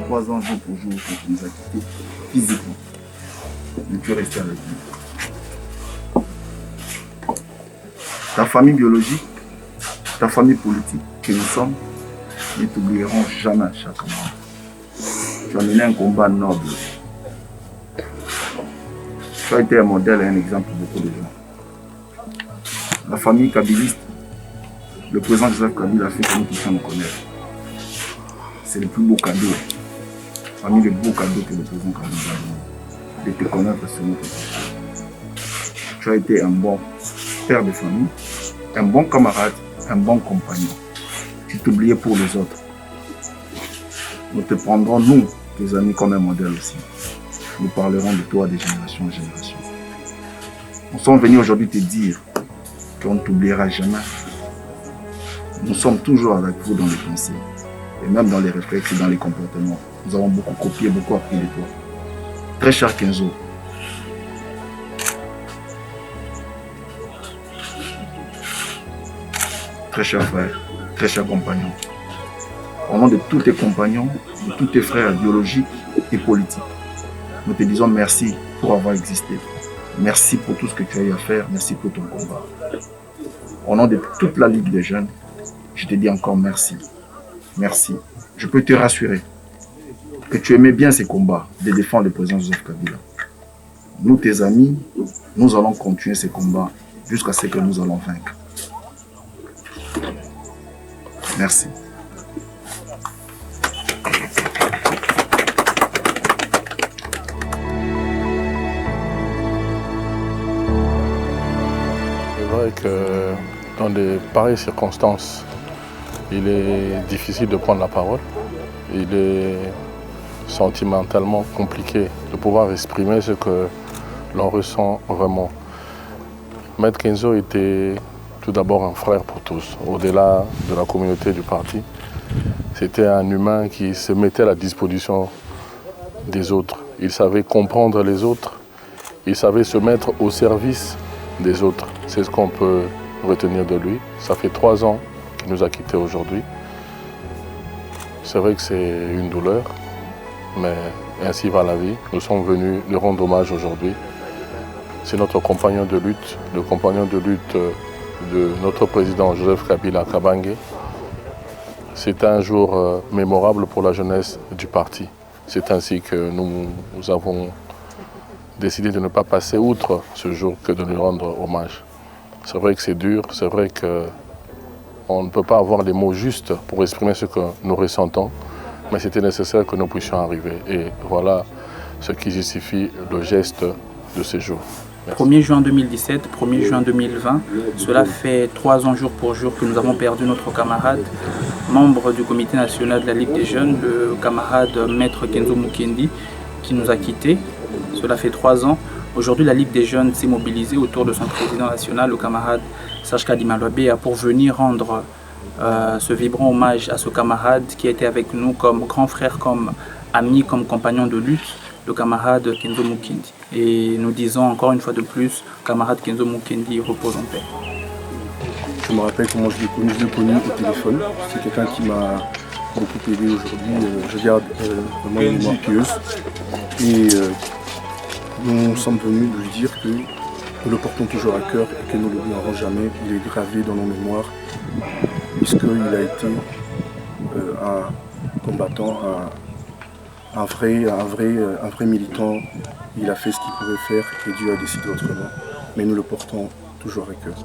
3 ans jour pour jour quand tu nous as quittés physiquement. Mais tu es resté avec nous. Ta famille biologique, ta famille politique que nous sommes, ne t'oublieront jamais à chaque moment. Tu as mené un combat noble. Tu as été un modèle et un exemple pour beaucoup de gens. La famille kabiliste, le président Joseph Kabila a fait que nous puissions nous connaître. C'est le plus beau cadeau. Parmi les beaux cadeaux que le président Kabila a donné, de te connaître sur notre société. Tu as été un bon père de famille, un bon camarade, un bon compagnon. Tu t'oubliais pour les autres. Nous te prendrons, nous, tes amis, comme un modèle aussi. Nous parlerons de toi de génération en génération. Nous sommes venus aujourd'hui te dire qu'on ne t'oubliera jamais. Nous sommes toujours avec vous dans les pensées, et même dans les réflexes et dans les comportements. Nous avons beaucoup copié, beaucoup appris de toi. Très cher Kenzo, très cher frère, très cher compagnon, au nom de tous tes compagnons, de tous tes frères biologiques et politiques, nous te disons merci pour avoir existé. Merci pour tout ce que tu as eu à faire. Merci pour ton combat. Au nom de toute la Ligue des jeunes, je te dis encore merci. Merci. Je peux te rassurer que tu aimais bien ces combats de défendre le président Joseph Kabila. Nous, tes amis, nous allons continuer ces combats jusqu'à ce que nous allons vaincre. Merci. C'est vrai que dans de pareilles circonstances, il est difficile de prendre la parole. Il est sentimentalement compliqué de pouvoir exprimer ce que l'on ressent vraiment. Maître Kenzo était tout d'abord un frère pour tous, au-delà de la communauté du parti. C'était un humain qui se mettait à la disposition des autres. Il savait comprendre les autres, il savait se mettre au service des autres. C'est ce qu'on peut retenir de lui. Ça fait 3 ans qu'il nous a quittés aujourd'hui. C'est vrai que c'est une douleur, mais ainsi va la vie. Nous sommes venus lui rendre hommage aujourd'hui. C'est notre compagnon de lutte, le compagnon de lutte de notre président Joseph Kabila Kabange. C'est un jour mémorable pour la jeunesse du parti. C'est ainsi que nous avons décidé de ne pas passer outre ce jour que de lui rendre hommage. C'est vrai que c'est dur, c'est vrai qu'on ne peut pas avoir les mots justes pour exprimer ce que nous ressentons, mais c'était nécessaire que nous puissions arriver. Et voilà ce qui justifie le geste de ce jour. Merci. 1er juin 2017, 1er juin 2020, cela fait 3 ans jour pour jour que nous avons perdu notre camarade, membre du comité national de la Ligue des jeunes, le camarade Maître Kenzo Mukendi, qui nous a quittés. Cela fait 3 ans. Aujourd'hui, la Ligue des jeunes s'est mobilisée autour de son président national, le camarade Serge Kadima Loabea, pour venir rendre ce vibrant hommage à ce camarade qui était avec nous comme grand frère, comme ami, comme compagnon de lutte, le camarade Kenzo Mukendi. Et nous disons encore une fois de plus, camarade Kenzo Mukendi repose en paix. Je me rappelle comment je l'ai connu au téléphone. C'est quelqu'un qui m'a beaucoup aidé aujourd'hui. Je garde vraiment une mémoire pieuse. Et nous sommes venus lui dire que nous le portons toujours à cœur et que nous ne l'oublierons jamais. Il est gravé dans nos mémoires, puisqu'il a été un combattant, un vrai militant. Il a fait ce qu'il pouvait faire et Dieu a décidé autrement. Mais nous le portons toujours à cœur.